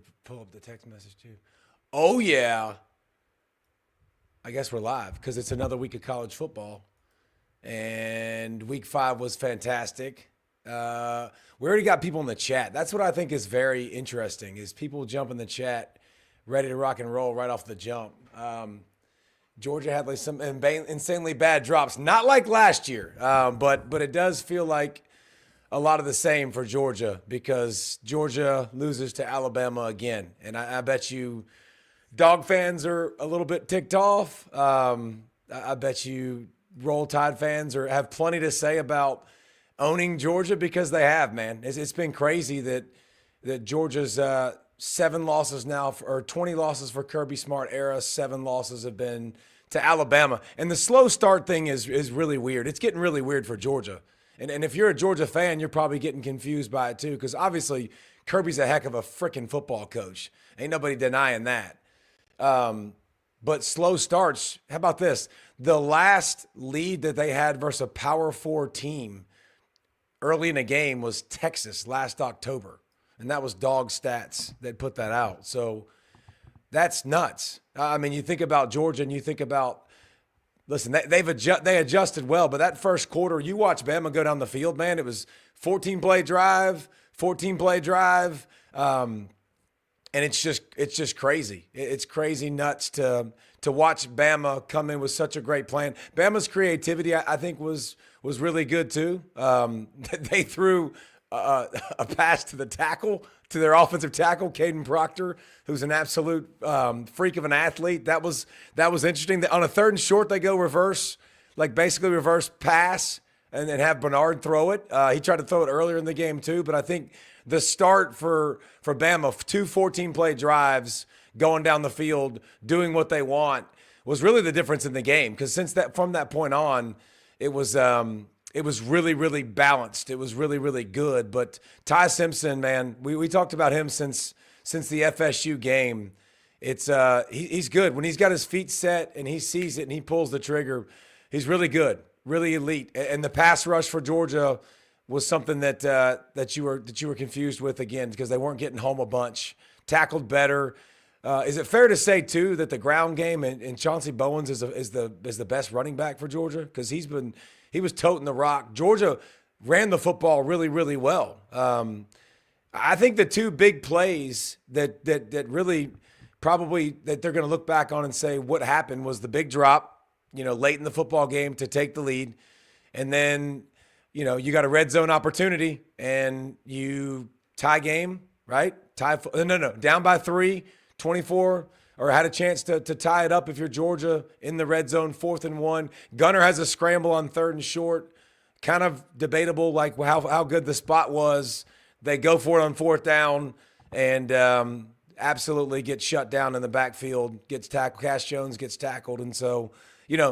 to pull up the text message too. Oh, yeah. I guess we're live because it's another week of college football. And week 5 was fantastic. We already got people in the chat. That's what I think is very interesting is people jump in the chat ready to rock and roll right off the jump. Georgia had like some insanely bad drops, not like last year, but it does feel like a lot of the same for Georgia because Georgia loses to Alabama again. And I bet you Dog fans are a little bit ticked off. I bet you Roll Tide fans have plenty to say about owning Georgia because they have, man. It's been crazy that Georgia's 7 losses now, or 20 losses for Kirby Smart era, 7 losses have been to Alabama. And the slow start thing is really weird. It's getting really weird for Georgia. And if you're a Georgia fan, you're probably getting confused by it too because obviously Kirby's a heck of a freaking football coach. Ain't nobody denying that. But slow starts, how about this? The last lead that they had versus a Power 4 team early in the game was Texas last October. And that was Dog Stats that put that out. So that's nuts. I mean, you think about Georgia and you think about, listen, they adjusted well, but that first quarter, you watch Bama go down the field, man, it was 14-play drive. And it's just crazy. It's crazy nuts to watch Bama come in with such a great plan. Bama's creativity, I think, was really good too. They threw a pass to the tackle, to their offensive tackle, Caden Proctor, who's an absolute freak of an athlete. That was interesting. On a 3rd and short, they go reverse, like basically reverse pass, and then have Bernard throw it. He tried to throw it earlier in the game too, but I think the start for Bama, 2 14-play drives, going down the field, doing what they want, was really the difference in the game. Because from that point on, it was really, really balanced. It was really, really good. But Ty Simpson, man, we talked about him since the FSU game. He's good. When he's got his feet set and he sees it and he pulls the trigger, he's really good, really elite. And the pass rush for Georgia was something that you were confused with again because they weren't getting home a bunch. Tackled better. Is it fair to say too that the ground game and Chauncey Bowens is the best running back for Georgia because he was toting the rock. Georgia ran the football really, really well. I think the 2 big plays that really probably that they're going to look back on and say what happened was the big drop, late in the football game to take the lead, and then you got a red zone opportunity and you tie game, right? Down by 3, 24, or had a chance to tie it up if you're Georgia in the red zone, 4th and 1. Gunner has a scramble on 3rd and short. Kind of debatable, like how good the spot was. They go for it on 4th down and absolutely get shut down in the backfield, gets tackled. Cash Jones gets tackled. And so,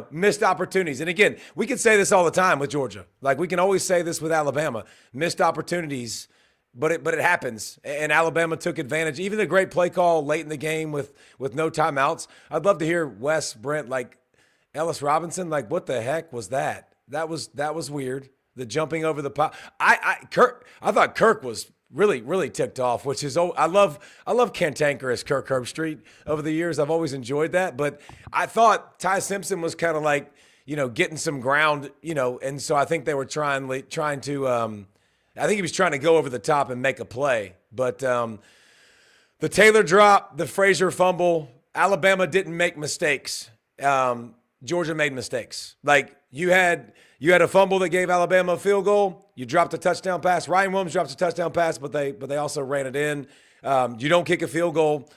missed opportunities. And again, we can say this all the time with Georgia. Like we can always say this with Alabama. Missed opportunities, but it happens. And Alabama took advantage. Even the great play call late in the game with no timeouts. I'd love to hear Wes, Brent, like Ellis Robinson, like what the heck was that? That was weird. The jumping over the pop. I thought Kirk was really, really ticked off, which is, I love cantankerous Kirk Herbstreit over the years. I've always enjoyed that. But I thought Ty Simpson was kind of like, getting some ground, and so I think they were trying to, I think he was trying to go over the top and make a play. But the Taylor drop, the Frazier fumble, Alabama didn't make mistakes. Georgia made mistakes. Like you had a fumble that gave Alabama a field goal. You dropped a touchdown pass. Ryan Williams dropped a touchdown pass, but they also ran it in. You don't kick a field goal.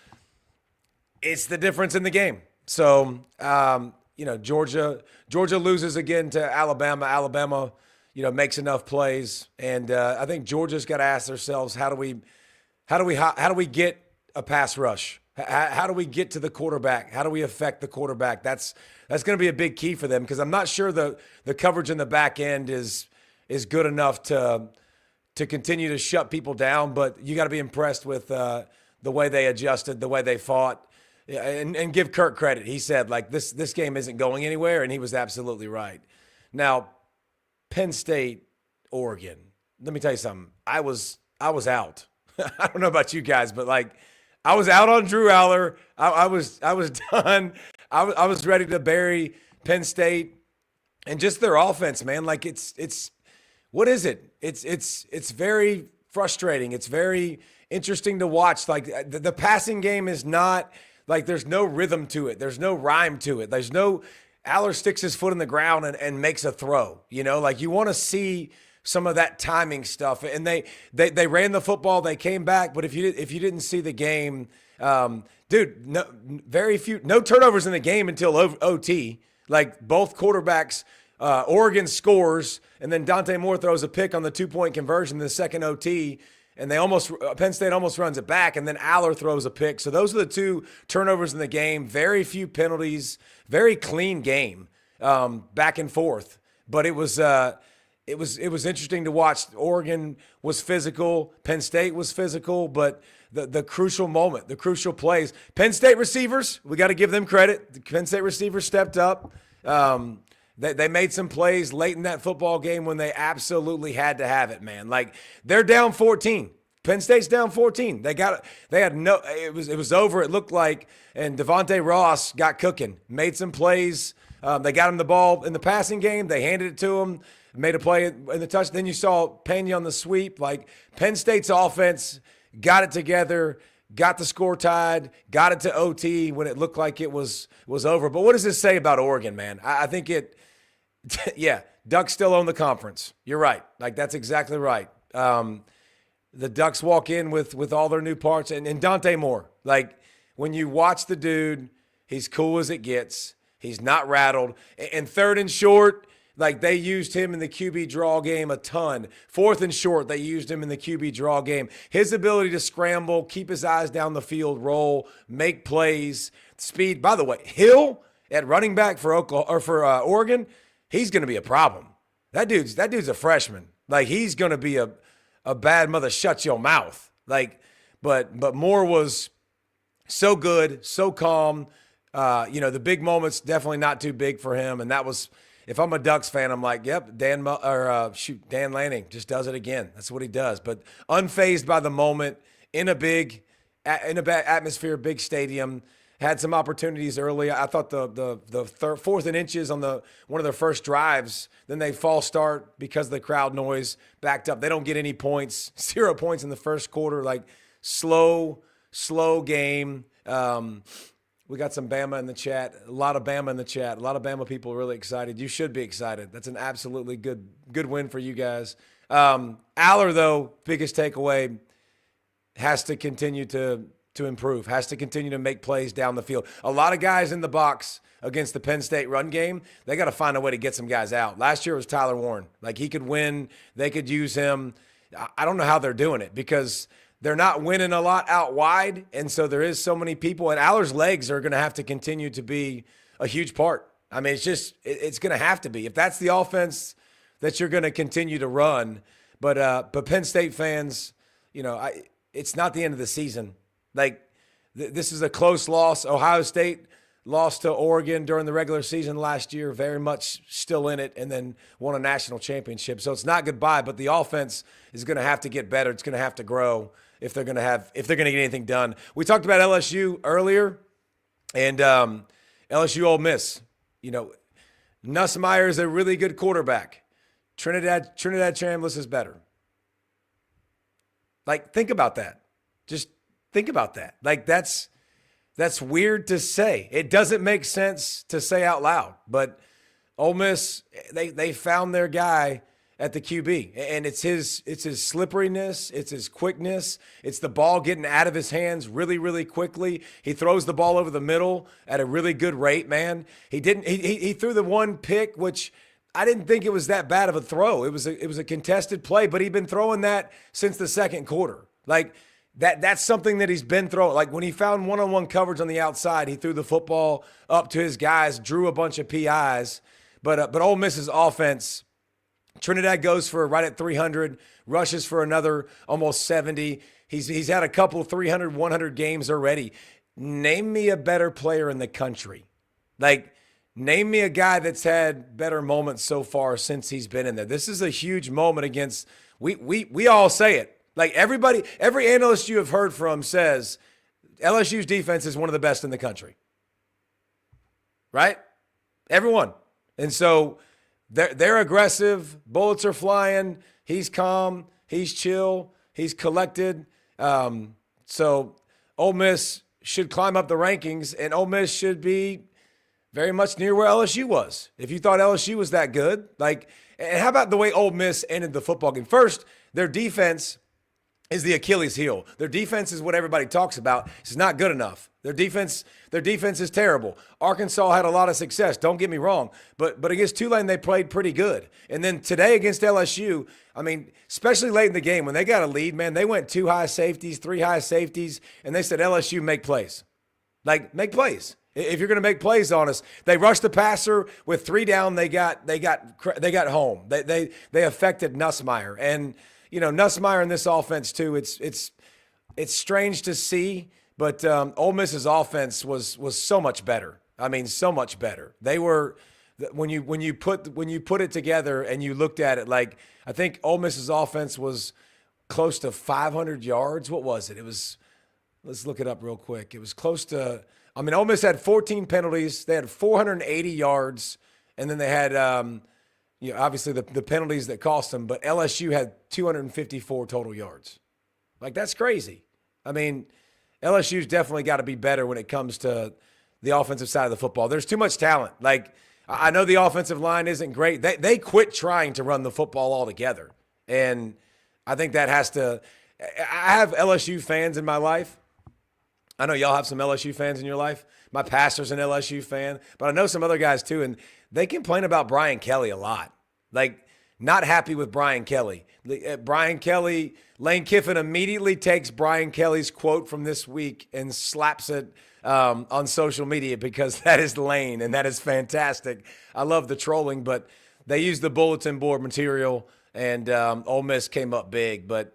It's the difference in the game. So Georgia loses again to Alabama. Alabama, makes enough plays, and I think Georgia's got to ask themselves, how do we get a pass rush? How do we get to the quarterback? How do we affect the quarterback? That's going to be a big key for them because I'm not sure the coverage in the back end is good enough to continue to shut people down. But you got to be impressed with the way they adjusted, the way they fought, and give Kirk credit. He said like this game isn't going anywhere, and he was absolutely right. Now, Penn State, Oregon. Let me tell you something. I was out. I don't know about you guys, but like I was out on Drew Aller. I was done. I was ready to bury Penn State and just their offense, man. Like it's what is it? It's very frustrating. It's very interesting to watch. Like the passing game is not like there's no rhythm to it. There's no rhyme to it. There's no Aller sticks his foot in the ground and makes a throw. You know, like you want to see some of that timing stuff. And they ran the football. They came back. But if you didn't see the game, dude, no turnovers in the game until OT. Like both quarterbacks, Oregon scores, and then Dante Moore throws a pick on the 2-point conversion in the second OT. And Penn State almost runs it back, and then Aller throws a pick. So those are the two turnovers in the game. Very few penalties, very clean game, back and forth. But it was interesting to watch. Oregon was physical, Penn State was physical, but the crucial moment, the crucial plays. Penn State receivers, we got to give them credit. The Penn State receivers stepped up. They made some plays late in that football game when they absolutely had to have it, man. Like they're down 14. Penn State's down 14. It was over, it looked like, and Devontae Ross got cooking, made some plays. They got him the ball in the passing game. They handed it to him, made a play in the touch. Then you saw Pena on the sweep. Like Penn State's offense got it together, got the score tied, got it to OT when it looked like it was over. But what does this say about Oregon, man? I think yeah, Ducks still own the conference. You're right. Like, that's exactly right. The Ducks walk in with all their new parts. And Dante Moore, like, when you watch the dude, he's cool as it gets. He's not rattled. And third and short, like, they used him in the QB draw game a ton. Fourth and short, they used him in the QB draw game. His ability to scramble, keep his eyes down the field, roll, make plays, speed. By the way, Hill at running back for Oregon, he's going to be a problem. That dude's a freshman. Like, he's going to be a bad mother shut your mouth. Like, but Moore was so good, so calm. The big moments definitely not too big for him. And that was, if I'm a Ducks fan, I'm like, yep, Dan Lanning just does it again. That's what he does. But unfazed by the moment, in a bad atmosphere, big stadium. Had some opportunities early. I thought the fourth and inches on one of their first drives, then they false start because of the crowd noise, backed up. They don't get any points, 0 points in the first quarter. Like slow game. We got some Bama in the chat. A lot of Bama in the chat. A lot of Bama people really excited. You should be excited. That's an absolutely good win for you guys. Aller, though, biggest takeaway, has to continue to improve, has to continue to make plays down the field. A lot of guys in the box against the Penn State run game, they got to find a way to get some guys out. Last year it was Tyler Warren. Like, he could win. They could use him. I don't know how they're doing it because they're not winning a lot out wide, and so there is so many people. And Aller's legs are going to have to continue to be a huge part. I mean, it's going to have to be. If that's the offense that you're going to continue to run. But Penn State fans, it's not the end of the season. Like, this is a close loss. Ohio State lost to Oregon during the regular season last year, very much still in it, and then won a national championship. So it's not goodbye, but the offense is going to have to get better. It's going to have to grow if they're going to get anything done. We talked about LSU earlier, and LSU-Ole Miss. Nussmeier is a really good quarterback. Trinidad Chambliss is better. Like, think about that. Just think about that. Like, that's weird to say. It doesn't make sense to say out loud. But Ole Miss, they found their guy at the QB, and it's his slipperiness, it's his quickness, it's the ball getting out of his hands really, really quickly. He throws the ball over the middle at a really good rate, man. He threw the one pick, which I didn't think it was that bad of a throw. It was a contested play, but he'd been throwing that since the second quarter. Like, that's something that he's been throwing. Like, when he found one-on-one coverage on the outside, he threw the football up to his guys, drew a bunch of PIs. But Ole Miss's offense, Trinidad goes for right at 300, rushes for another almost 70. He's had a couple 300, 100 games already. Name me a better player in the country. Like, name me a guy that's had better moments so far since he's been in there. This is a huge moment against – we all say it. Like, every analyst you have heard from says LSU's defense is one of the best in the country, right? Everyone. And so they're aggressive. Bullets are flying. He's calm. He's chill. He's collected. So Ole Miss should climb up the rankings, and Ole Miss should be very much near where LSU was. If you thought LSU was that good, and how about the way Ole Miss ended the football game? First, their defense is the Achilles heel. Their defense is what everybody talks about. It's not good enough. Their defense is terrible. Arkansas had a lot of success. Don't get me wrong, but against Tulane they played pretty good. And then today against LSU, I mean, especially late in the game when they got a lead, man, they went 2 high safeties, 3 high safeties, and they said LSU make plays. Make plays. If you're going to make plays on us, they rushed the passer with 3 down. They got home. They affected Nussmeier, and Nussmeier in this offense too. It's strange to see, but Ole Miss's offense was so much better. I mean, so much better. They were when you put it together and you looked at it, I think Ole Miss's offense was close to 500 yards. What was it? Let's look it up real quick. It was close to. I mean, Ole Miss had 14 penalties. They had 480 yards, and then they had, obviously the penalties that cost them. But LSU had 254 total yards. That's crazy. I mean, LSU's definitely got to be better when it comes to the offensive side of the football. There's too much talent. I know the offensive line isn't great. They quit trying to run the football altogether, and I think that has to. I have LSU fans in my life. I know y'all have some LSU fans in your life. My pastor's an LSU fan, but I know some other guys too, and they complain about Brian Kelly a lot. Not happy with Brian Kelly. Brian Kelly, Lane Kiffin immediately takes Brian Kelly's quote from this week and slaps it on social media because that is Lane, and that is fantastic. I love the trolling, but they used the bulletin board material, and Ole Miss came up big, but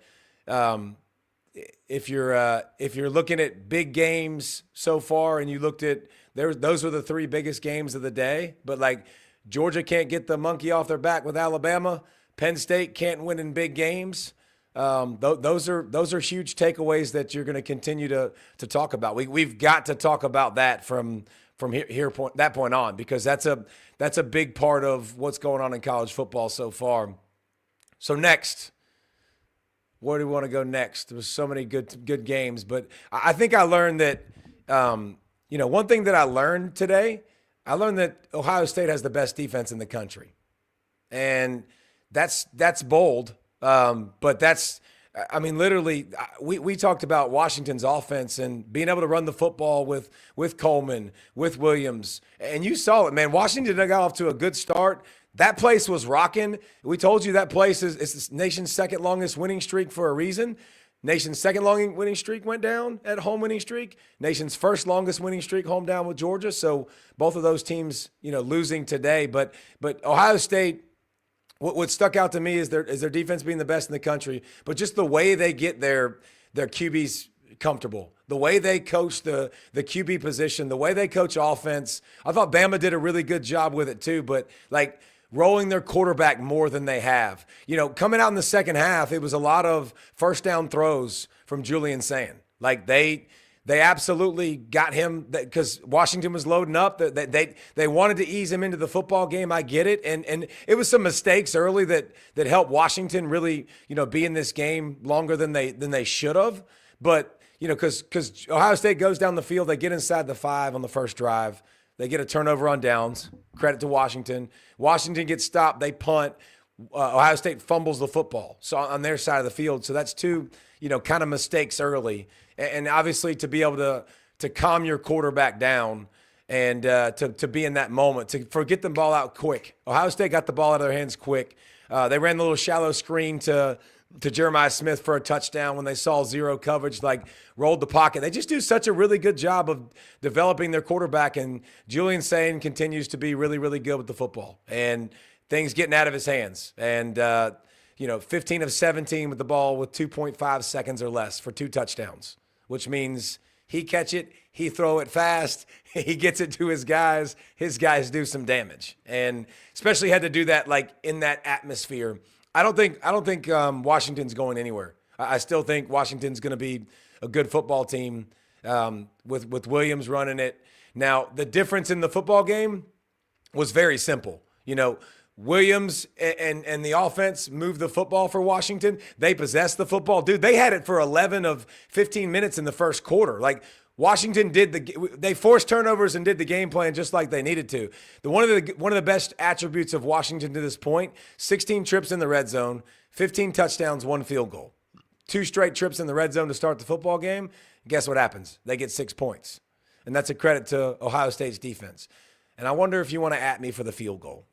if you're looking at big games so far and you looked at those were the 3 biggest games of the day, but Georgia can't get the monkey off their back with Alabama. Penn State can't win in big games. Those are huge takeaways that you're going to continue to talk about. We've got to talk about that from that point on, because that's a big part of what's going on in college football so far. So next. Where do we want to go next? There was so many good games, but I think I learned that, one thing that I learned today, I learned that Ohio State has the best defense in the country, and that's bold, but literally, we talked about Washington's offense and being able to run the football with Coleman, with Williams, and you saw it, man. Washington got off to a good start. That place was rocking. We told you that place is the nation's second longest winning streak for a reason. Nation's second longest winning streak went down at home winning streak. Nation's first longest winning streak home down with Georgia. So both of those teams, losing today. But Ohio State, what stuck out to me is their defense being the best in the country, but just the way they get their QBs comfortable, the way they coach the QB position, the way they coach offense. I thought Bama did a really good job with it too, but rolling their quarterback more than they have. Coming out in the second half, it was a lot of first down throws from Julian Sand. They absolutely got him because Washington was loading up. They wanted to ease him into the football game. I get it. And it was some mistakes early that helped Washington really, be in this game longer than they should have. But, because Ohio State goes down the field, they get inside the 5 on the first drive. They get a turnover on downs. Credit to Washington. Washington gets stopped. They punt. Ohio State fumbles the football. So on their side of the field. So that's 2, kind of mistakes early. And obviously to be able to calm your quarterback down and to be in that moment, to get the ball out quick. Ohio State got the ball out of their hands quick. They ran the little shallow screen to Jeremiah Smith for a touchdown when they saw zero coverage, rolled the pocket. They just do such a really good job of developing their quarterback, and Julian Sane continues to be really, really good with the football and things getting out of his hands. And, 15 of 17 with the ball with 2.5 seconds or less for 2 touchdowns, which means he catch it, he throw it fast, he gets it to his guys do some damage. And especially had to do that in that atmosphere. I don't think Washington's going anywhere. I still think Washington's going to be a good football team. with Williams running it. Now, the difference in the football game was very simple. Williams and the offense moved the football for Washington. They possessed the football. Dude, they had it for 11 of 15 minutes in the first quarter. Like, Washington they forced turnovers and did the game plan just like they needed to. One of the best attributes of Washington to this point, 16 trips in the red zone, 15 touchdowns, 1 field goal. 2 straight trips in the red zone to start the football game. Guess what happens? They get 6 points. And that's a credit to Ohio State's defense. And I wonder if you want to at me for the field goal.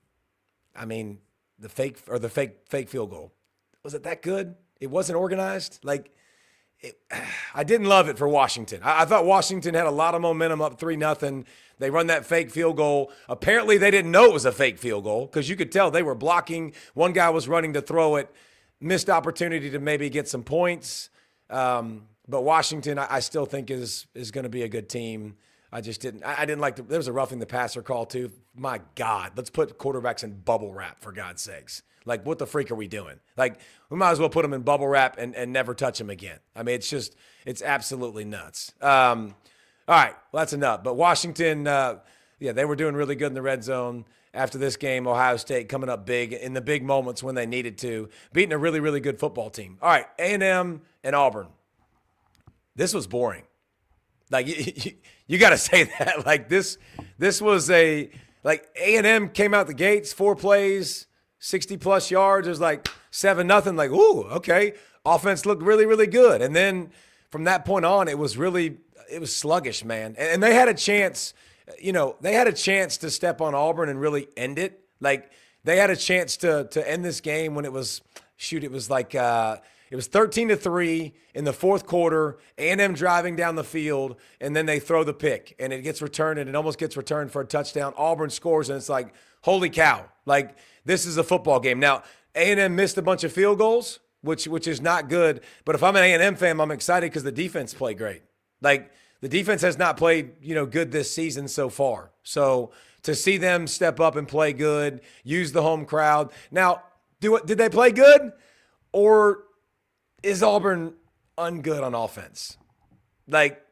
I mean, the fake field goal. Was it that good? It wasn't organized? I didn't love it for Washington. I thought Washington had a lot of momentum up 3-0. They run that fake field goal. Apparently, they didn't know it was a fake field goal because you could tell they were blocking. One guy was running to throw it. Missed opportunity to maybe get some points. But Washington, I still think is going to be a good team. I didn't like there was a roughing the passer call too. My God, let's put quarterbacks in bubble wrap for God's sakes. Like, what the freak are we doing? Like, we might as well put them in bubble wrap and never touch them again. I mean, it's absolutely nuts. All right, well, that's enough. But Washington, they were doing really good in the red zone. After this game, Ohio State coming up big in the big moments when they needed to, beating a really, really good football team. All right, A&M and Auburn. This was boring. Like, you got to say that. Like, this was A&M came out the gates, 4 plays, 60-plus yards. It was like 7-0. Like, ooh, okay. Offense looked really, really good. And then from that point on, it was sluggish, man. And they had a chance, to step on Auburn and really end it. Like, they had a chance to end this game when it was 13-3 in the fourth quarter, A&M driving down the field, and then they throw the pick, and it gets returned, and it almost gets returned for a touchdown. Auburn scores, and it's like, holy cow. Like, this is a football game. Now, A&M missed a bunch of field goals, which is not good, but if I'm an A&M fan, I'm excited because the defense played great. Like, the defense has not played, good this season so far. So to see them step up and play good, use the home crowd. Now, did they play good, or is Auburn ungood on offense? Like,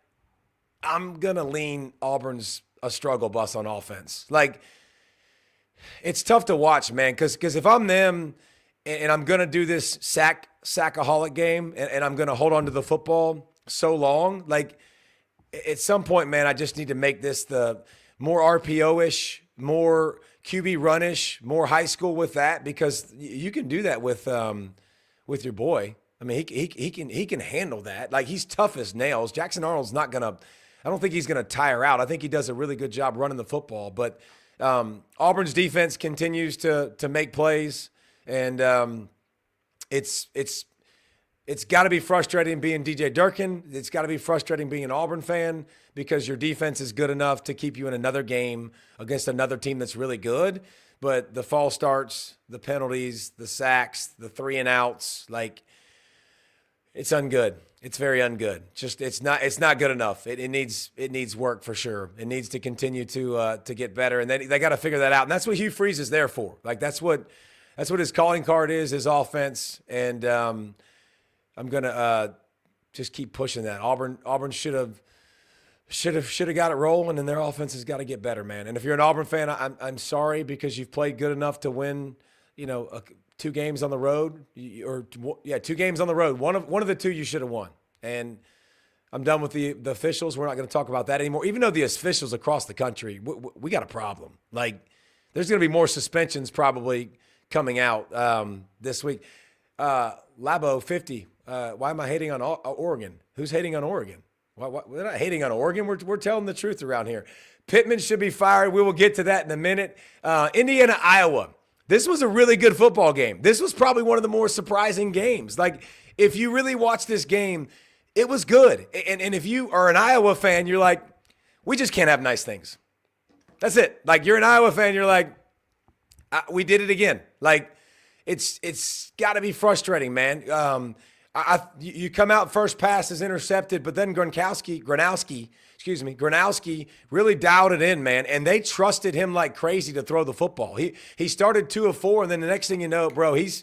I'm going to lean Auburn's a struggle bus on offense. Like, it's tough to watch, man, because if I'm them and I'm going to do this sackaholic game and I'm going to hold on to the football so long, like, at some point, man, I just need to make this the more RPO-ish, more QB run-ish, more high school with that, because you can do that with your boy. I mean, he can handle that. Like, he's tough as nails. Jackson Arnold's not gonna. I don't think he's gonna tire out. I think he does a really good job running the football. But Auburn's defense continues to make plays, and it's got to be frustrating being DJ Durkin. It's got to be frustrating being an Auburn fan because your defense is good enough to keep you in another game against another team that's really good. But the false starts, the penalties, the sacks, the 3-and-outs, like, it's ungood. It's very ungood. Just it's not good enough. It needs work for sure. It needs to continue to get better, and they got to figure that out. And that's what Hugh Freeze is there for. Like, that's what his calling card is, his offense. And I'm gonna just keep pushing that. Auburn should have got it rolling, and their offense has got to get better, man. And if you're an Auburn fan, I'm sorry, because you've played good enough to win, 2 games on the road, 2 games on the road. One of the 2 you should have won. And I'm done with the officials. We're not going to talk about that anymore. Even though the officials across the country, we got a problem. Like, there's going to be more suspensions probably coming out this week. Labo 50. Why am I hating on Oregon? Who's hating on Oregon? We're not hating on Oregon. We're telling the truth around here. Pittman should be fired. We will get to that in a minute. Indiana, Iowa. This was a really good football game. This was probably one of the more surprising games. Like, if you really watch this game, it was good. And if you are an Iowa fan, you're like, we just can't have nice things. That's it. Like, you're an Iowa fan, you're like, we did it again. Like, it's got to be frustrating, man. You come out, first pass is intercepted, but then Gronowski really dialed it in, man, and they trusted him like crazy to throw the football. He started 2 of 4, and then the next thing you know, bro, he's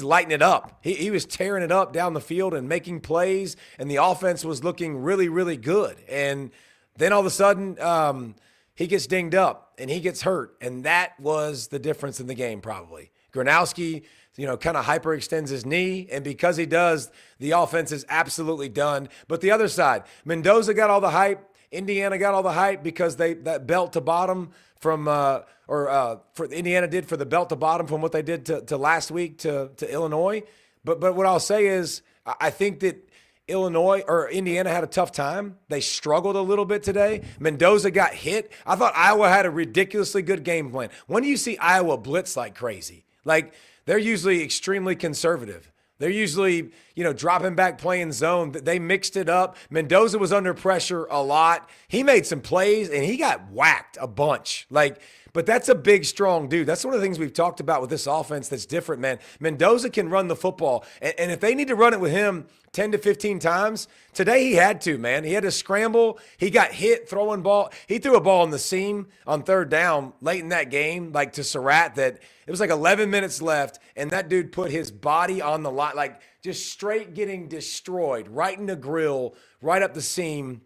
lighting it up. He was tearing it up down the field and making plays, and the offense was looking really, really good. And then all of a sudden, he gets dinged up and he gets hurt, and that was the difference in the game probably. Gronowski, kind of hyperextends his knee, and because he does, the offense is absolutely done. But the other side, Mendoza got all the hype. Indiana got all the hype because that belt to bottom from for Indiana did for the belt to bottom from what they did to last week to Illinois. But what I'll say is I think that Indiana had a tough time. They struggled a little bit today. Mendoza got hit. I thought Iowa had a ridiculously good game plan. When do you see Iowa blitz like crazy? Like, they're usually extremely conservative. They're usually, dropping back, playing zone. They mixed it up. Mendoza was under pressure a lot. He made some plays, and he got whacked a bunch. But that's a big, strong dude. That's one of the things we've talked about with this offense that's different, man. Mendoza can run the football. And if they need to run it with him 10 to 15 times, today he had to, man. He had to scramble. He got hit throwing ball. He threw a ball in the seam on 3rd down late in that game, to Surratt, that it was 11 minutes left, and that dude put his body on the line, just straight getting destroyed, right in the grill, right up the seam.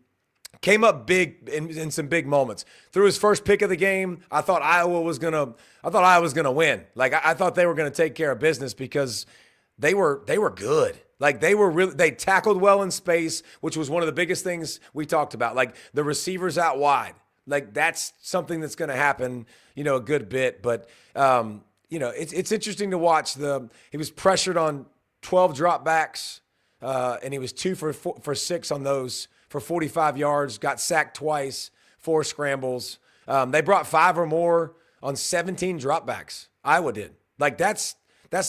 Came up big in some big moments. Threw his first pick of the game. I thought Iowa was gonna win. I thought they were gonna take care of business because they were good. They tackled well in space, which was one of the biggest things we talked about. The receivers out wide. That's something that's gonna happen, a good bit. But it's interesting to watch. He was pressured on 12 dropbacks, and he was 2 for 6 on those for 45 yards, got sacked twice, 4 scrambles. They brought 5 or more on 17 dropbacks. Iowa did. That's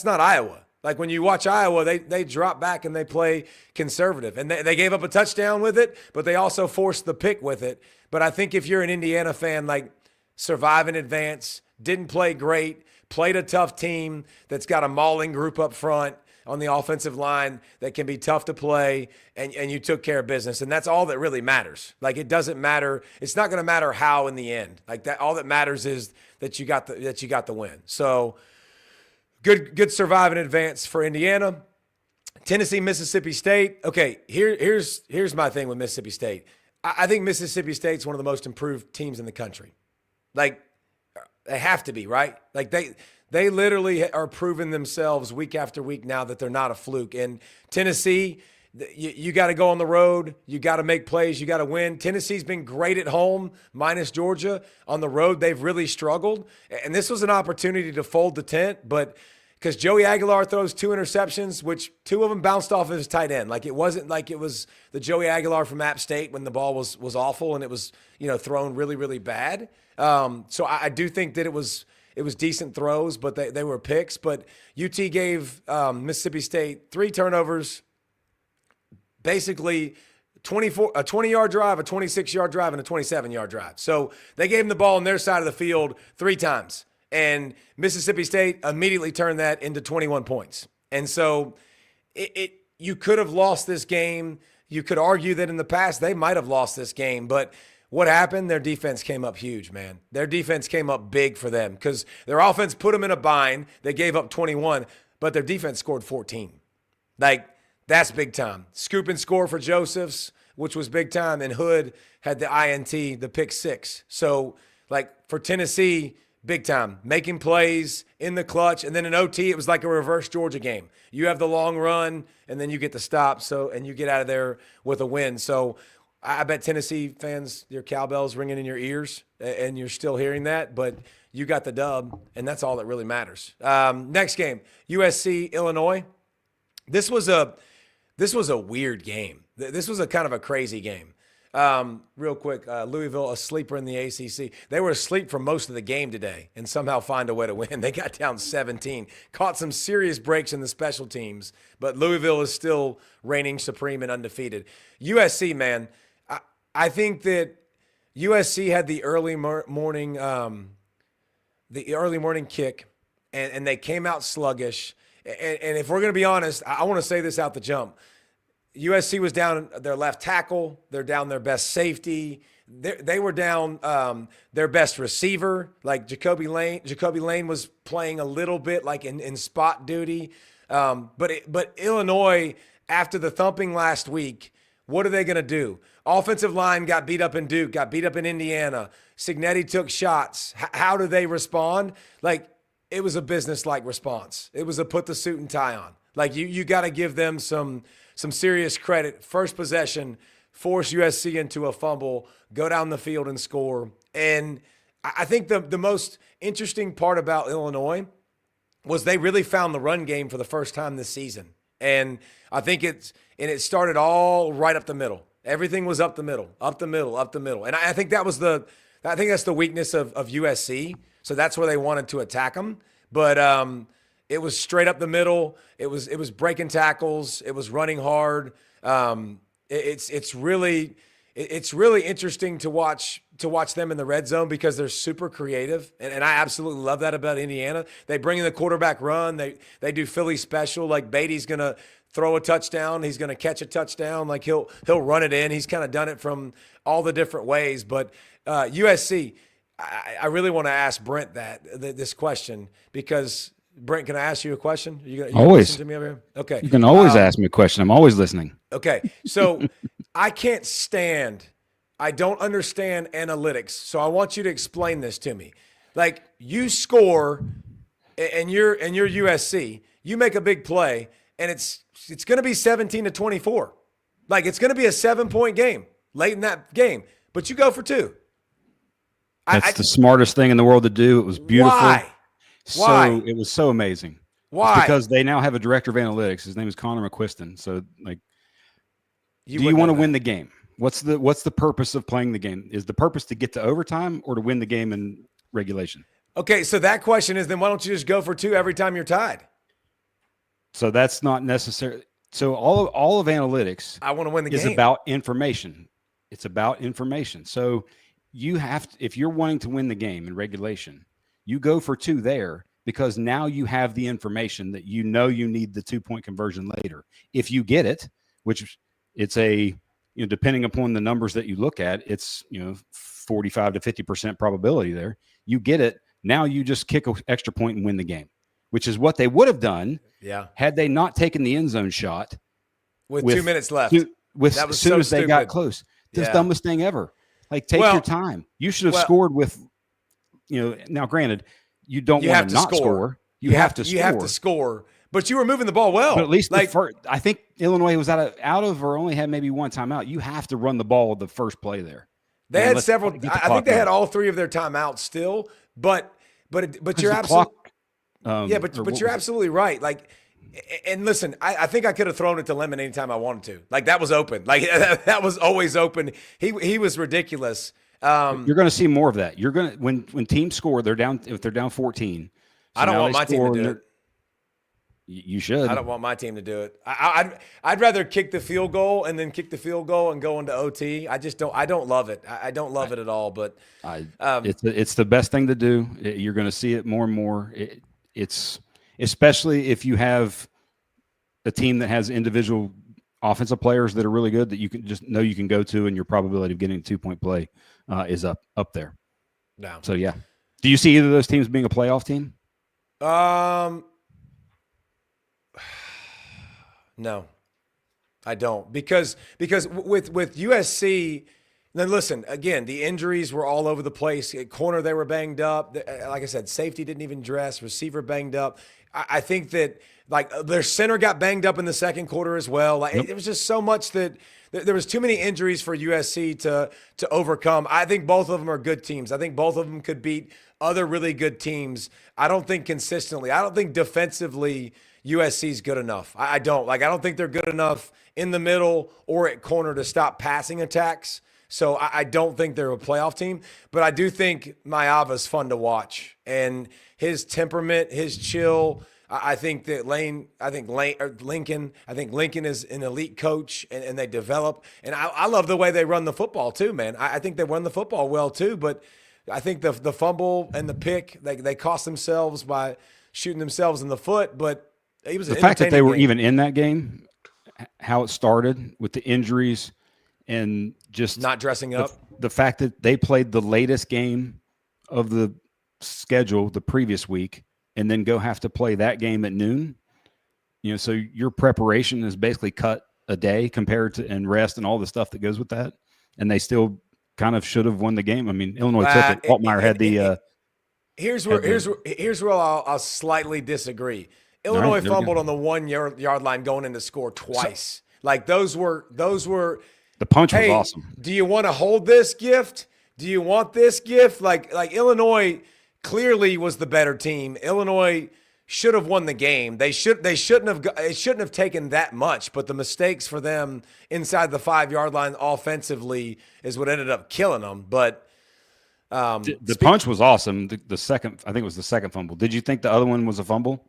not Iowa. When you watch Iowa, they drop back and they play conservative. And they gave up a touchdown with it, but they also forced the pick with it. But I think if you're an Indiana fan, survive in advance, didn't play great, played a tough team that's got a mauling group up front on the offensive line that can be tough to play, and you took care of business. And that's all that really matters. It doesn't matter. It's not going to matter how in the end. That all that matters is that you got the win. So good survive in advance for Indiana. Tennessee, Mississippi State. Okay, here's my thing with Mississippi State. I think Mississippi State's one of the most improved teams in the country. They have to be, right? They literally are proving themselves week after week now that they're not a fluke. And Tennessee, you got to go on the road. You got to make plays. You got to win. Tennessee's been great at home, minus Georgia. On the road, they've really struggled. And this was an opportunity to fold the tent, but because Joey Aguilar throws 2 interceptions, which 2 of them bounced off of his tight end. It wasn't like it was the Joey Aguilar from App State when the ball was awful and it was, thrown really, really bad. So I do think that it was decent throws, but they were picks. But UT gave Mississippi State 3 turnovers, basically a 20-yard drive, a 26-yard drive, and a 27-yard drive. So they gave them the ball on their side of the field 3 times. And Mississippi State immediately turned that into 21 points. And so you could have lost this game. You could argue that in the past they might have lost this game, but what happened? Their defense came up huge, man. Their defense came up big for them because their offense put them in a bind. They gave up 21, but their defense scored 14. That's big time. Scoop and score for Josephs, which was big time, and Hood had the INT, the pick 6. So, for Tennessee, big time. Making plays in the clutch, and then in OT, it was like a reverse Georgia game. You have the long run, and then you get the stop, and you get out of there with a win. So, I bet Tennessee fans, your cowbells ringing in your ears, and you're still hearing that, but you got the dub, and that's all that really matters. Next game, USC-Illinois. This was a weird game. This was a kind of a crazy game. Real quick, Louisville, a sleeper in the ACC. They were asleep for most of the game today and somehow find a way to win. They got down 17, caught some serious breaks in the special teams, but Louisville is still reigning supreme and undefeated. USC, man, I think that USC had the early morning kick, and they came out sluggish. and if we're going to be honest, I want to say this out the jump. USC was down their left tackle. They're down their best safety. They were down their best receiver. Like Jacoby Lane was playing a little bit like in spot duty. But Illinois, after the thumping last week, what are they going to do? Offensive line got beat up in Duke, got beat up in Indiana. Signetti took shots. How do they respond? Like, it was a business-like response. It was a put the suit and tie on. Like, you got to give them some serious credit. First possession, force USC into a fumble, go down the field and score. And I think the most interesting part about Illinois was they really found the run game for the first time this season. And I think it started all right up the middle. Everything was up the middle. And I think that's the weakness of USC. So that's where they wanted to attack them. But it was straight up the middle. It was breaking tackles. It was running hard. It's really interesting to watch them in the red zone because they're super creative, and I absolutely love that about Indiana. They bring in the quarterback run. They do Philly special. Like Beatty's gonna throw a touchdown. He's gonna catch a touchdown. Like he'll run it in. He's kind of done it from all the different ways. But USC, I really want to ask Brent this question because Brent, can I ask you a question? You always listen to me over here? Okay. You can always ask me a question. I'm always listening. Okay. So I don't understand analytics. So I want you to explain this to me. Like you score and you're USC, you make a big play and it's going to be 17-24. Like it's going to be a 7-point game late in that game, but you go for 2. That's the smartest thing in the world to do. It was beautiful. Why? It was so amazing. Why? It's because they now have a director of analytics. His name is Connor McQuiston. So like, do you want to win the game? What's the purpose of playing the game? Is the purpose to get to overtime or to win the game in regulation? Okay, so that question is then why don't you just go for 2 every time you're tied? So that's not necessary. So all of analytics I want to win the game. Is about information. It's about information. So you have to, if you're wanting to win the game in regulation, you go for 2 there because now you have the information that you need the 2-point conversion later. If you get it, which it's depending upon the numbers that you look at, it's 45 to 50% probability there. You get it. Now you just kick an extra point and win the game, which is what they would have done. Yeah. Had they not taken the end zone shot with 2 minutes left. As soon as they got close. This dumbest thing ever. Like take your time. You should have scored with, now granted, you don't want to not score. You have to score. You have to score. But you were moving the ball well. But at least I think Illinois was out of or only had maybe one timeout. You have to run the ball the first play there. They had several. I think they had all 3 of their timeouts still. But you're absolutely but you're absolutely right. Like, and listen, I think I could have thrown it to Lemon anytime I wanted to. Like that was open. Like that was always open. He was ridiculous. You're going to see more of that. You're going to when teams score, if they're down 14. I don't want my team to do it. You should. I don't want my team to do it. I'd rather kick the field goal and then kick the field goal and go into OT. I don't love it. I don't love it at all. But it's the best thing to do. You're going to see it more and more. It's especially if you have a team that has individual offensive players that are really good that you can just know you can go to, and your probability of getting a 2-point play is up there. No. So yeah. Do you see either of those teams being a playoff team? No, I don't because with USC, then listen, again, the injuries were all over the place. At corner, they were banged up. Like I said, safety didn't even dress, receiver banged up. I think that like their center got banged up in the second quarter as well. Like it was just so much that there was too many injuries for USC to overcome. I think both of them are good teams. I think both of them could beat other really good teams. I don't think consistently. I don't think defensively USC's good enough. I don't think they're good enough in the middle or at corner to stop passing attacks. So I don't think they're a playoff team, but I do think Maiyava's fun to watch, and his temperament, his chill. I think Lincoln is an elite coach, and they develop. And I love the way they run the football too, man. I think they run the football well too, but I think the fumble and the pick, they cost themselves by shooting themselves in the foot, but It was the an fact that they entertaining were game. even in that game, how it started with the injuries and just Not dressing up. the fact that they played the latest game of the schedule the previous week and then go have to play that game at noon. So your preparation is basically cut a day compared to and rest and all the stuff that goes with that. And they still kind of should have won the game. I mean, Illinois took it. Altmaier had the here's where I'll slightly disagree. Illinois fumbled on the 1 yard line going in to score twice. Like those were the punch was awesome. Do you want to hold this gift? Do you want this gift? Like Illinois clearly was the better team. Illinois should have won the game. They shouldn't have taken that much, but the mistakes for them inside the 5 yard line offensively is what ended up killing them. But the punch was awesome. The second, I think it was the second fumble. Did you think the other one was a fumble?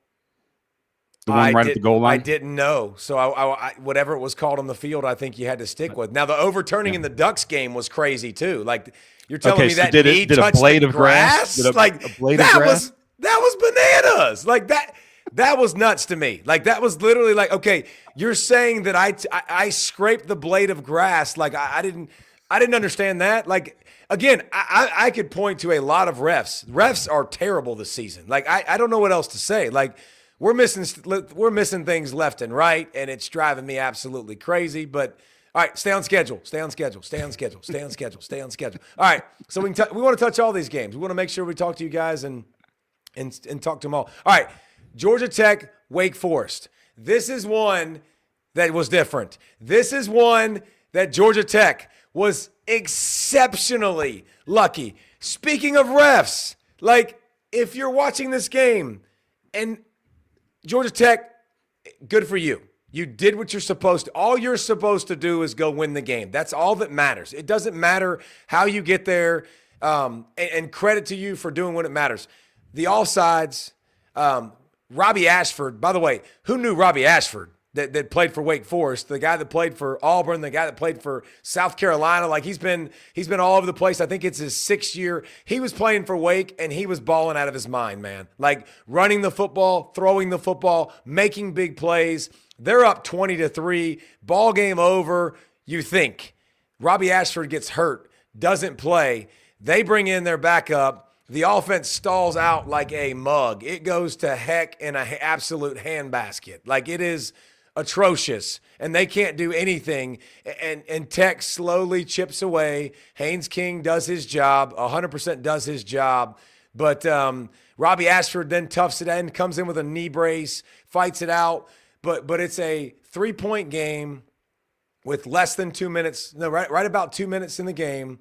The one right at the goal line? I didn't know. So I whatever it was called on the field, I think you had to stick with. Now the overturning in the Ducks game was crazy too. Like you're telling me that knee touched the grass? Like a blade of grass? That was bananas. Like that was nuts to me. Like that was literally like, okay, you're saying that I scraped the blade of grass. Like I didn't understand that. Like again, I could point to a lot of refs. Refs are terrible this season. Like I don't know what else to say. Like we're missing things left and right, and it's driving me absolutely crazy. But all right, stay on schedule. All right, so we want to touch all these games. We want to make sure we talk to you guys and talk to them all. All right, Georgia Tech, Wake Forest. This is one that was different. This is one that Georgia Tech was exceptionally lucky. Speaking of refs, like if you're watching this game and Georgia Tech, good for you. You did what you're supposed to. All you're supposed to do is go win the game. That's all that matters. It doesn't matter how you get there, and credit to you for doing what it matters. The offsides, Robbie Ashford, by the way, who knew Robbie Ashford that played for Wake Forest, the guy that played for Auburn, the guy that played for South Carolina? Like he's been all over the place. I think it's his 6th year. He was playing for Wake and he was balling out of his mind, man. Like running the football, throwing the football, making big plays. They're up 20-3, ball game over. You think Robbie Ashford gets hurt, doesn't play. They bring in their backup. The offense stalls out like a mug. It goes to heck in an absolute handbasket. Like it is atrocious, and they can't do anything. And Tech slowly chips away. Haynes King does his job, 100% does his job. But Robbie Ashford then toughs it in, comes in with a knee brace, fights it out. But it's a 3-point game with less than 2 minutes. No, right about 2 minutes in the game.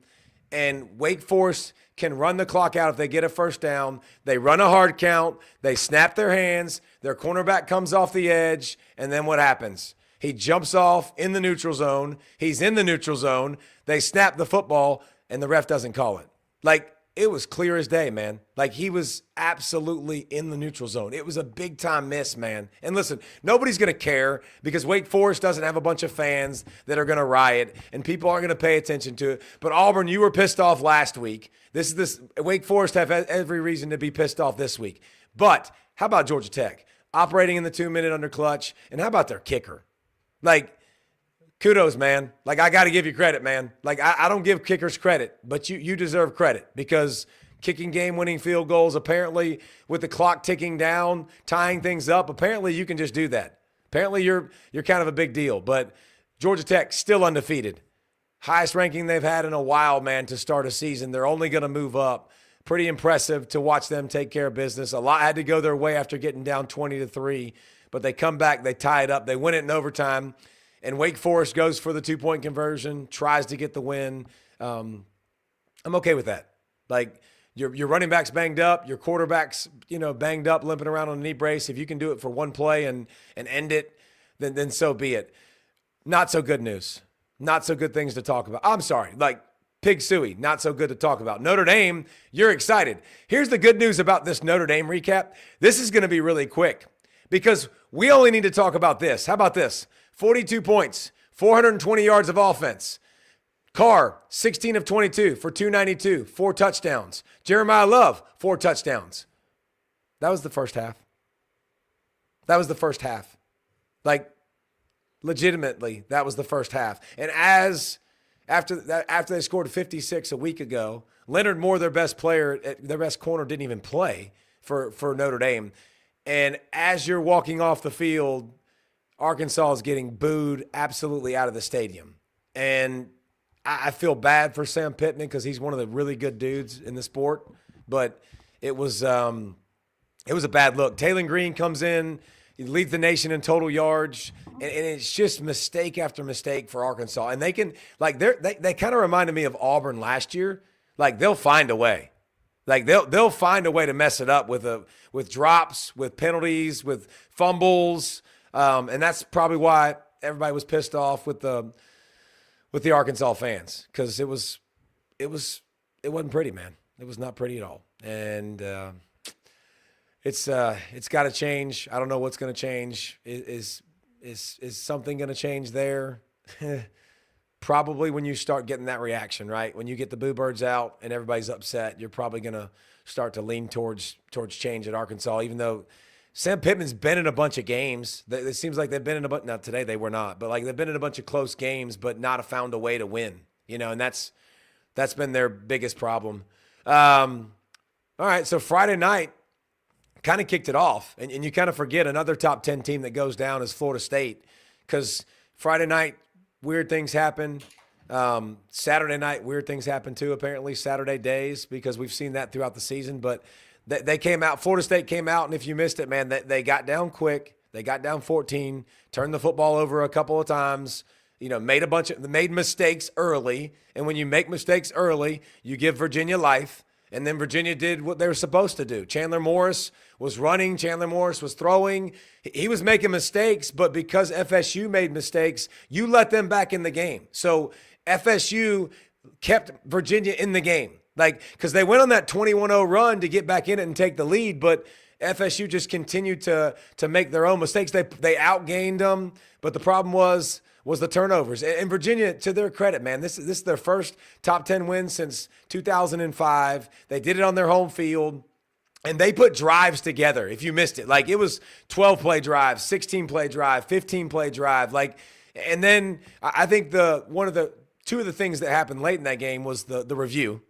And Wake Forest can run the clock out if they get a first down. They run a hard count. They snap their hands. Their cornerback comes off the edge. And then what happens? He jumps off in the neutral zone. He's in the neutral zone. They snap the football, and the ref doesn't call it. Like, it was clear as day, man. Like, he was absolutely in the neutral zone. It was a big-time miss, man. And listen, nobody's going to care because Wake Forest doesn't have a bunch of fans that are going to riot, and people aren't going to pay attention to it. But Auburn, you were pissed off last week. Wake Forest have every reason to be pissed off this week. But how about Georgia Tech? Operating in the 2-minute under clutch. And how about their kicker? Like, kudos, man. Like, I got to give you credit, man. Like, I don't give kickers credit, but you deserve credit because kicking game-winning field goals, apparently with the clock ticking down, tying things up, apparently you can just do that. Apparently you're kind of a big deal. But Georgia Tech still undefeated. Highest ranking they've had in a while, man, to start a season. They're only going to move up. Pretty impressive to watch them take care of business. A lot had to go their way after getting down 20-3, but they come back, they tie it up, they win it in overtime. And Wake Forest goes for the 2-point conversion, tries to get the win. I'm okay with that. Like, your running back's banged up, your quarterback's, banged up, limping around on a knee brace. If you can do it for one play and end it, then so be it. Not so good news. Not so good things to talk about. I'm sorry. Like, Pig Suey, not so good to talk about. Notre Dame, you're excited. Here's the good news about this Notre Dame recap. This is going to be really quick because we only need to talk about this. How about this? 42 points, 420 yards of offense. Carr, 16 of 22 for 292, 4 touchdowns. Jeremiah Love, 4 touchdowns. That was the first half. That was the first half. Like, legitimately, that was the first half. And after they scored 56 a week ago, Leonard Moore, their best player, their best corner, didn't even play for Notre Dame. And as you're walking off the field, Arkansas is getting booed absolutely out of the stadium. And I feel bad for Sam Pittman because he's one of the really good dudes in the sport. But it was a bad look. Taylor Green comes in. He leads the nation in total yards, and it's just mistake after mistake for Arkansas. And they can, like, they kind of reminded me of Auburn last year. Like, they'll find a way. Like, they'll find a way to mess it up with drops, with penalties, with fumbles, and that's probably why everybody was pissed off with the Arkansas fans, because it wasn't pretty, man. It was not pretty at all, and it's got to change. I don't know what's going to change. Is something going to change there? Probably when you start getting that reaction, right? When you get the boo birds out and everybody's upset, you're probably going to start to lean towards change at Arkansas, even though Sam Pittman's been in a bunch of games. It seems like they've been in a bunch. Now, today they were not, but like they've been in a bunch of close games, but not found a way to win, and that's been their biggest problem. All right, so Friday night kind of kicked it off, and you kind of forget another top 10 team that goes down is Florida State, because Friday night, weird things happen. Saturday night, weird things happen too, apparently, Saturday days, because we've seen that throughout the season. But they came out, Florida State came out, and if you missed it, man, they got down quick. They got down 14, turned the football over a couple of times, made mistakes early. And when you make mistakes early, you give Virginia life. And then Virginia did what they were supposed to do. Chandler Morris was running. Chandler Morris was throwing. He was making mistakes, but because FSU made mistakes, you let them back in the game. So FSU kept Virginia in the game. Because they went on that 21-0 run to get back in it and take the lead, but FSU just continued to make their own mistakes. They outgained them, but the problem was the turnovers. And Virginia, to their credit, man, this is their first top 10 win since 2005. They did it on their home field, and they put drives together. If you missed it, like it was 12-play drive, 16-play drive, 15-play drive. And then I think two of the things that happened late in that game was the review.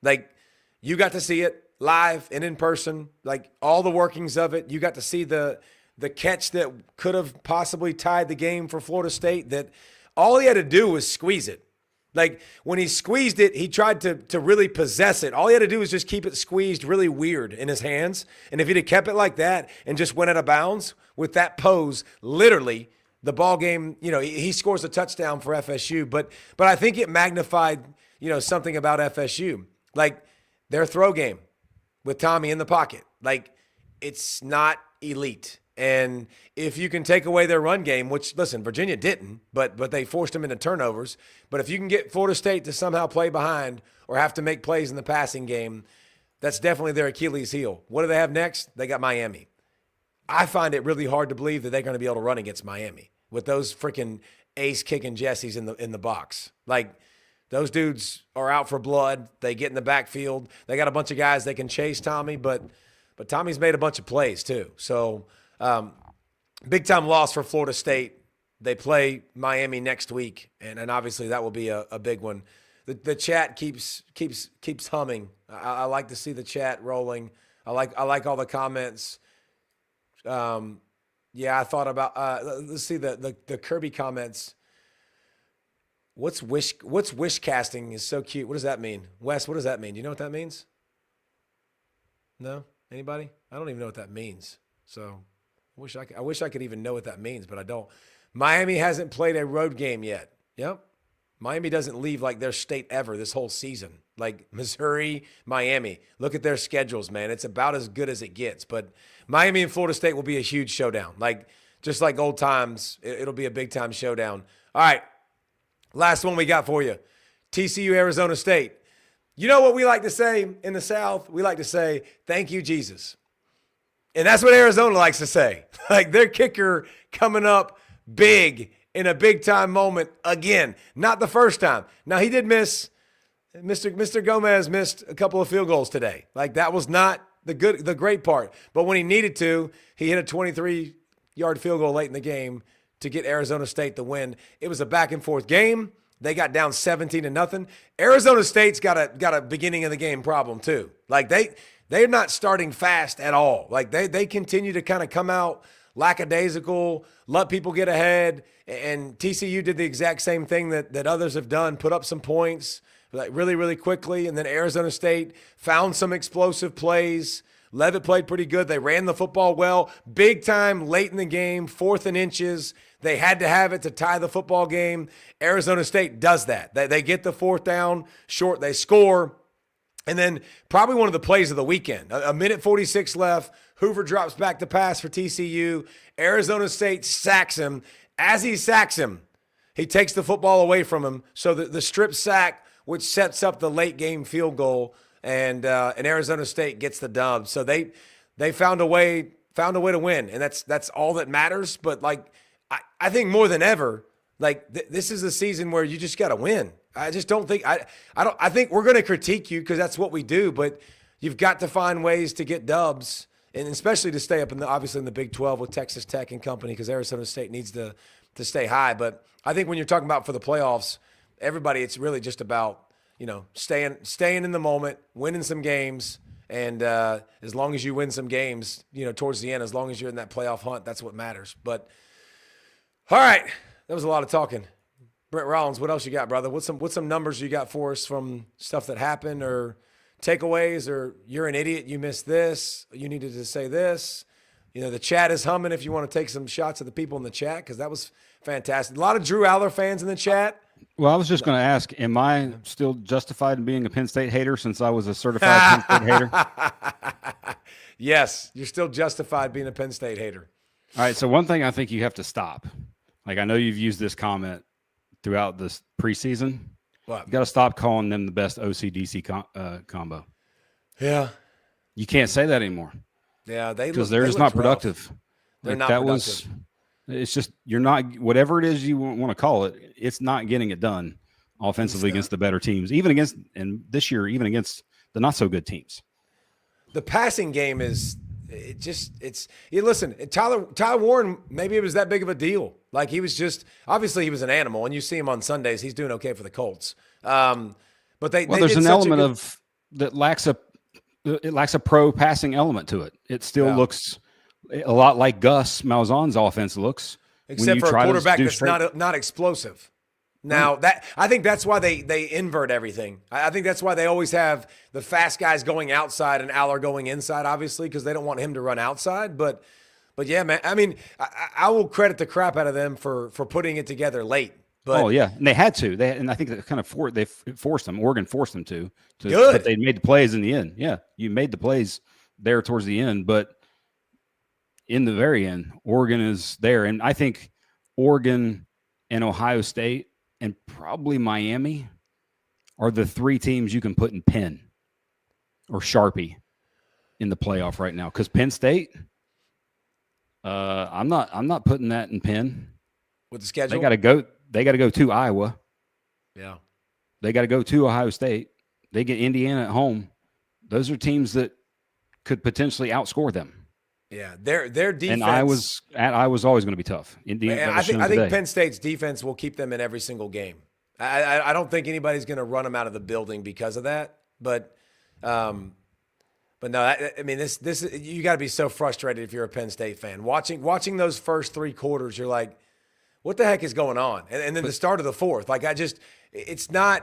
Like, you got to see it live and in person, like all the workings of it. You got to see the catch that could have possibly tied the game for Florida State, that all he had to do was squeeze it. Like, when he squeezed it, he tried to really possess it. All he had to do was just keep it squeezed really weird in his hands. And if he'd have kept it like that and just went out of bounds with that pose, literally, the ball game, he scores a touchdown for FSU. But I think it magnified, something about FSU. Like, their throw game with Tommy in the pocket. Like, it's not elite. And if you can take away their run game, which, listen, Virginia didn't, but they forced them into turnovers. But if you can get Florida State to somehow play behind or have to make plays in the passing game, that's definitely their Achilles heel. What do they have next? They got Miami. I find it really hard to believe that they're going to be able to run against Miami with those freaking ace-kicking Jessies in the box. Like, those dudes are out for blood. They get in the backfield. They got a bunch of guys that can chase Tommy, but Tommy's made a bunch of plays too. So, big-time loss for Florida State. They play Miami next week, and obviously that will be a big one. The chat keeps humming. I like to see the chat rolling. I like all the comments. Yeah, I thought about let's see the Kirby comments. What's wish casting is so cute. What does that mean? Wes, what does that mean? Do you know what that means? No? Anybody? I don't even know what that means. So I wish I could even know what that means, but I don't. Miami hasn't played a road game yet. Yep. Miami doesn't leave like their state ever this whole season. Like Missouri, Miami. Look at their schedules, man. It's about as good as it gets. But Miami and Florida State will be a huge showdown. Like, just like old times, it'll be a big-time showdown. All right. Last one we got for you. TCU-Arizona State. You know what we like to say in the South? We like to say, thank you, Jesus. And that's what Arizona likes to say. Like, their kicker coming up big in a big-time moment again. Not the first time. Now, he did miss. Mr. Gomez missed a couple of field goals today. Like, that was not the great part. But when he needed to, he hit a 23 50-yard field goal late in the game to get Arizona State the win. It was a back-and-forth game. They got down 17-0. Arizona State's got a beginning of the game problem too. Like they're not starting fast at all. Like they continue to kind of come out lackadaisical, let people get ahead, and TCU did the exact same thing that others have done, put up some points like really, really quickly, and then Arizona State found some explosive plays. Levitt played pretty good. They ran the football well. Big time late in the game, 4th and inches. They had to have it to tie the football game. Arizona State does that. They get the 4th down short. They score. And then probably one of the plays of the weekend. A minute 46 left. Hoover drops back to pass for TCU. Arizona State sacks him. As he sacks him, he takes the football away from him. So the strip sack, which sets up the late game field goal, and Arizona State gets the dub. So they found a way to win, and that's all that matters. But like I think more than ever, like this is a season where you just got to win. I just don't think I think we're going to critique you because that's what we do, but you've got to find ways to get dubs, and especially to stay up obviously in the Big 12 with Texas Tech and company, because Arizona State needs to stay high. But I think when you're talking about for the playoffs, everybody, it's really just about, staying in the moment, winning some games, and as long as you win some games, towards the end, as long as you're in that playoff hunt, that's what matters. But all right, that was a lot of talking. Brent Rollins, what else you got, brother? What's some numbers you got for us from stuff that happened, or takeaways, or you're an idiot, you missed this, you needed to say this? The chat is humming if you want to take some shots of the people in the chat, because that was fantastic. A lot of Drew Aller fans in the chat. Well, I was just going to ask, am I still justified in being a Penn State hater since I was a certified Penn State hater? Yes, you're still justified being a Penn State hater. All right, so one thing I think you have to stop. Like, I know you've used this comment throughout this preseason. What? You got to stop calling them the best OC-DC combo. Yeah. You can't say that anymore. Yeah, because they're just not productive. They're not productive. It's just, you're not, whatever it is you want to call it, it's not getting it done offensively against the better teams, and this year, even against the not so good teams. The passing game is, listen, Tyler Warren, maybe it was that big of a deal. Like, he was just, obviously he was an animal, and you see him on Sundays, he's doing okay for the Colts. But there's an element of that lacks a pro passing element to it. It still looks a lot like Gus Malzahn's offense looks, except for a quarterback that's not explosive. Now I think that's why they invert everything. I think that's why they always have the fast guys going outside and Aller going inside, obviously, because they don't want him to run outside. But yeah, man, I mean, I will credit the crap out of them for putting it together late. But, and they had to. And I think that kind of forced them. Oregon forced them to. Good. But they made the plays in the end. Yeah, you made the plays there towards the end, but in the very end, Oregon is there. And I think Oregon and Ohio State and probably Miami are the 3 teams you can put in Penn or Sharpie in the playoff right now. Because Penn State, I'm not putting that in Penn. With the schedule, they got to go to Iowa. Yeah, they got to go to Ohio State. They get Indiana at home. Those are teams that could potentially outscore them. Yeah, their defense. And Iowa's always going to be tough. Indiana, I think Penn State's defense will keep them in every single game. I don't think anybody's going to run them out of the building because of that. But no, I mean this you got to be so frustrated if you're a Penn State fan watching those first 3 quarters. You're like, what the heck is going on? And then the start of the fourth, like it's not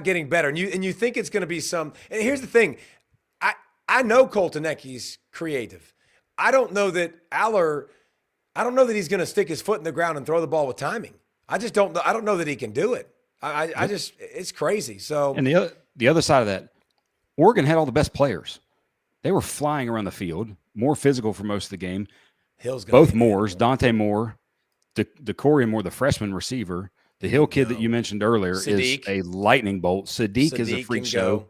getting better. And you think it's going to be some. And here's the thing, I know Colton Ecke's creative. I don't know that he's going to stick his foot in the ground and throw the ball with timing. I don't know that he can do it. It's crazy. So, and the other side of that, Oregon had all the best players. They were flying around the field, more physical for most of the game. Both Moores, Dante Moore, DeCorian Moore, the freshman receiver, the Hill kid that you mentioned earlier Sadiq. is a lightning bolt. Sadiq is a freak show.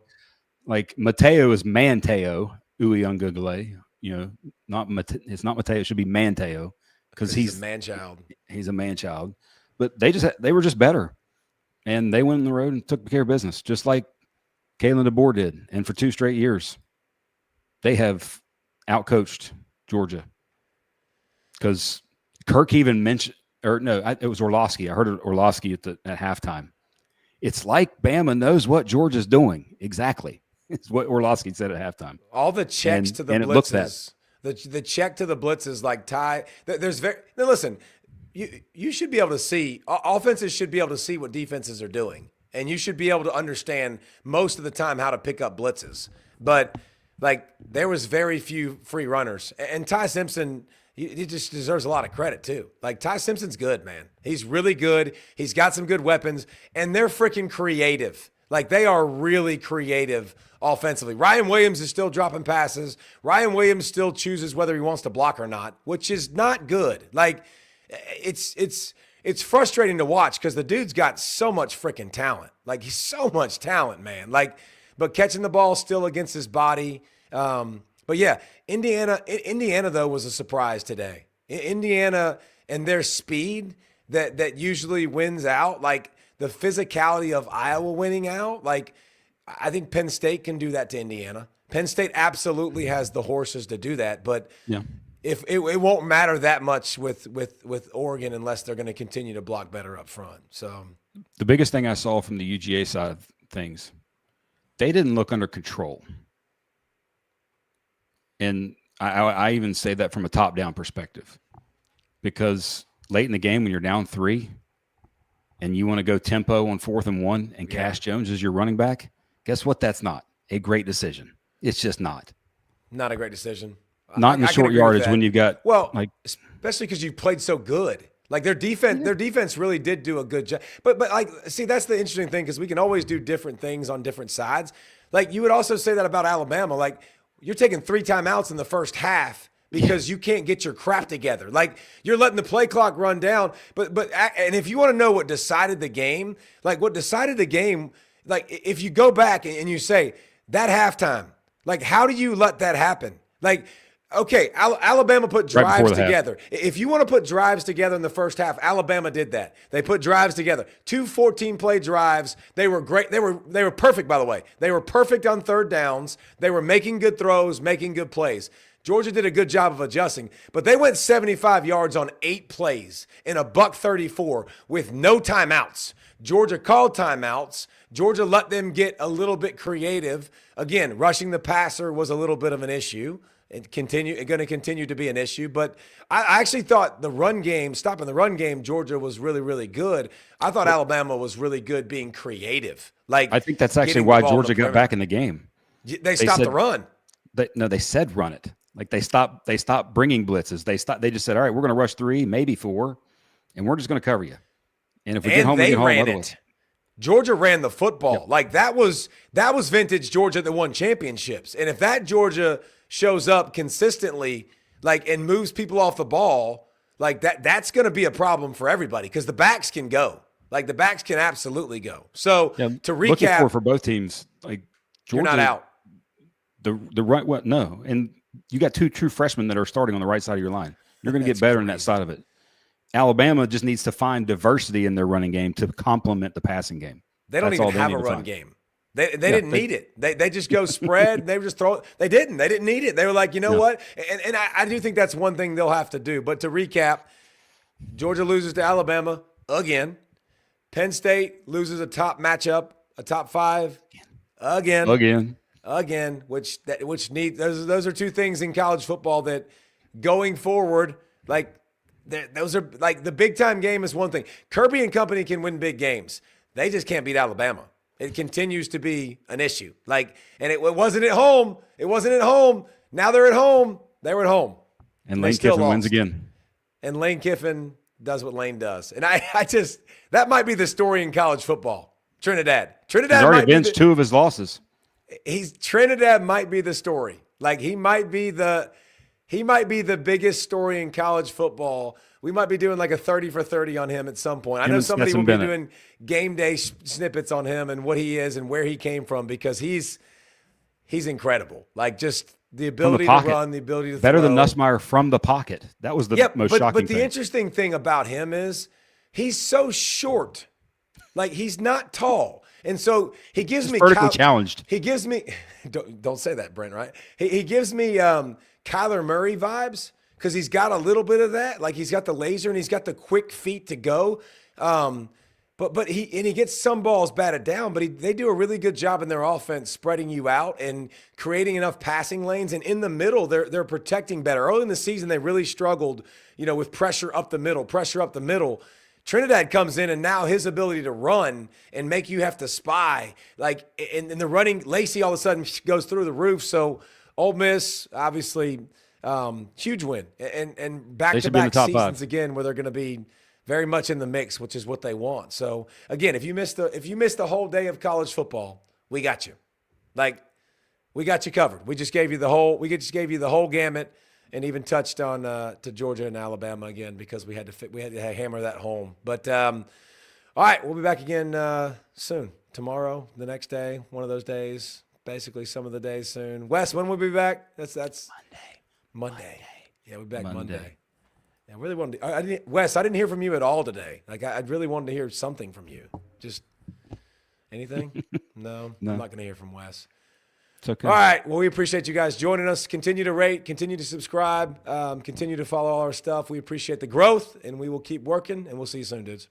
Like Mateo is Manteo Uyunglele. It's not Mateo. It should be Manteo because he's a man-child. He's a man-child. But they were just better, and they went on the road and took care of business, just like Kalen DeBoer did. And for 2 straight years, they have outcoached Georgia because Kirk even mentioned, or no, it was Orlovsky. I heard Orlovsky at halftime. It's like Bama knows what Georgia's doing. Exactly. It's what Orlovsky said at halftime. All the checks to the blitzes, the check to the blitzes, like Ty. There's now listen, you should be able to see, offenses should be able to see what defenses are doing, and you should be able to understand most of the time how to pick up blitzes. But like there was very few free runners, and Ty Simpson, he just deserves a lot of credit too. Like Ty Simpson's good, man. He's really good. He's got some good weapons, and they're freaking creative. Like they are really creative offensively. Ryan Williams is still dropping passes. Ryan Williams still chooses whether he wants to block or not, which is not good. Like it's frustrating to watch because the dude's got so much freaking talent. Like he's so much talent, man. Like, but catching the ball still against his body. But yeah, Indiana though was a surprise today. Indiana and their speed that usually wins out, like the physicality of Iowa winning out. Like I think Penn State can do that to Indiana. Penn State absolutely has the horses to do that, but yeah, if it won't matter that much with Oregon unless they're going to continue to block better up front. So the biggest thing I saw from the UGA side of things, they didn't look under control. And I even say that from a top-down perspective, because late in the game when you're down 3 and you want to go tempo on 4th and 1 and Cash Jones is your running back, guess what? That's not a great decision. It's just not. Not a great decision. Not in the short yardage when you've got especially because you played so good. Like their defense really did do a good job. But like, see, that's the interesting thing because we can always do different things on different sides. Like you would also say that about Alabama. Like you're taking 3 timeouts in the first half because you can't get your crap together. Like you're letting the play clock run down. And if you want to know what decided the game, like if you go back and you say that halftime, like how do you let that happen? Like, okay, Alabama put drives together. If you want to put drives together in the first half, Alabama did that. They put drives together. 2 14-play drives. They were great. They were perfect, by the way. They were perfect on third downs. They were making good throws, making good plays. Georgia did a good job of adjusting, but they went 75 yards on 8 plays in a $134 with no timeouts. Georgia called timeouts. Georgia let them get a little bit creative. Again, rushing the passer was a little bit of an issue. It's going to continue to be an issue. But I actually thought stopping the run game, Georgia was really, really good. I thought Alabama was really good being creative. Like I think that's actually why Georgia got back in the game. They stopped the run. They said run it. Like they stopped bringing blitzes. They just said, all right, we're going to rush 3, maybe 4, and we're just going to cover you. And if we get home, we get home. Ran it. Georgia ran the football. Yeah. Like that was vintage Georgia that won championships. And if that Georgia shows up consistently, like, and moves people off the ball, like that's going to be a problem for everybody because the backs can go. Like the backs can absolutely go. So to recap, looking for both teams, like Georgia, you're not out. The right what? No, and you got 2 true freshmen that are starting on the right side of your line. You're going to get better on that side of it. Alabama just needs to find diversity in their running game to complement the passing game. They don't even have a run game. They didn't need it. They just go spread. They just throw. They didn't need it. They were like, you know what? And I do think that's one thing they'll have to do. But to recap, Georgia loses to Alabama again. Penn State loses a top matchup, a top 5 again. Which need those are 2 things in college football that going forward, like those are like the big time game is one thing. Kirby and company can win big games. They just can't beat Alabama. It continues to be an issue. Like, and it wasn't at home. It wasn't at home. Now they're at home. They were at home. And Lane Kiffin wins again. And Lane Kiffin does what Lane does. And I just, that might be the story in college football. Trinidad he's already benched 2 of his losses. Trinidad might be the story. Like he might be the biggest story in college football. We might be doing like a 30 for 30 on him at some point. I know somebody will be doing game day snippets on him and what he is and where he came from because he's incredible. Like just the ability to run, the ability to better throw. than Nussmeier from the pocket. That was the most shocking thing. But the interesting thing about him is he's so short. Like he's not tall. And so he gives me vertically challenged. He gives me don't say that, Brent, right? He gives me Kyler Murray vibes because he's got a little bit of that. Like he's got the laser and he's got the quick feet to go. But he gets some balls batted down, but they do a really good job in their offense spreading you out and creating enough passing lanes. And in the middle, they're protecting better. Early in the season, they really struggled, with pressure up the middle. Trinidad comes in, and now his ability to run and make you have to spy, like in the running, Lacey all of a sudden goes through the roof. So Ole Miss, obviously, huge win, and back-to-back seasons again where they're going to be very much in the mix, which is what they want. So again, if you missed the whole day of college football, we got you. Like, we got you covered. We just gave you the whole gamut, and even touched on to Georgia and Alabama again because we had to hammer that home. But all right, we'll be back again soon. Tomorrow, the next day, one of those days, basically some of the days soon. Wes, when we'll be back? That's Monday. Yeah, we'll be back Monday. Yeah, I really wanted to, Wes, I didn't hear from you at all today. Like, I really wanted to hear something from you. Just anything? No, I'm not going to hear from Wes. It's okay. All right. Well, we appreciate you guys joining us. Continue to rate, continue to subscribe, continue to follow all our stuff. We appreciate the growth, and we will keep working, and we'll see you soon, dudes.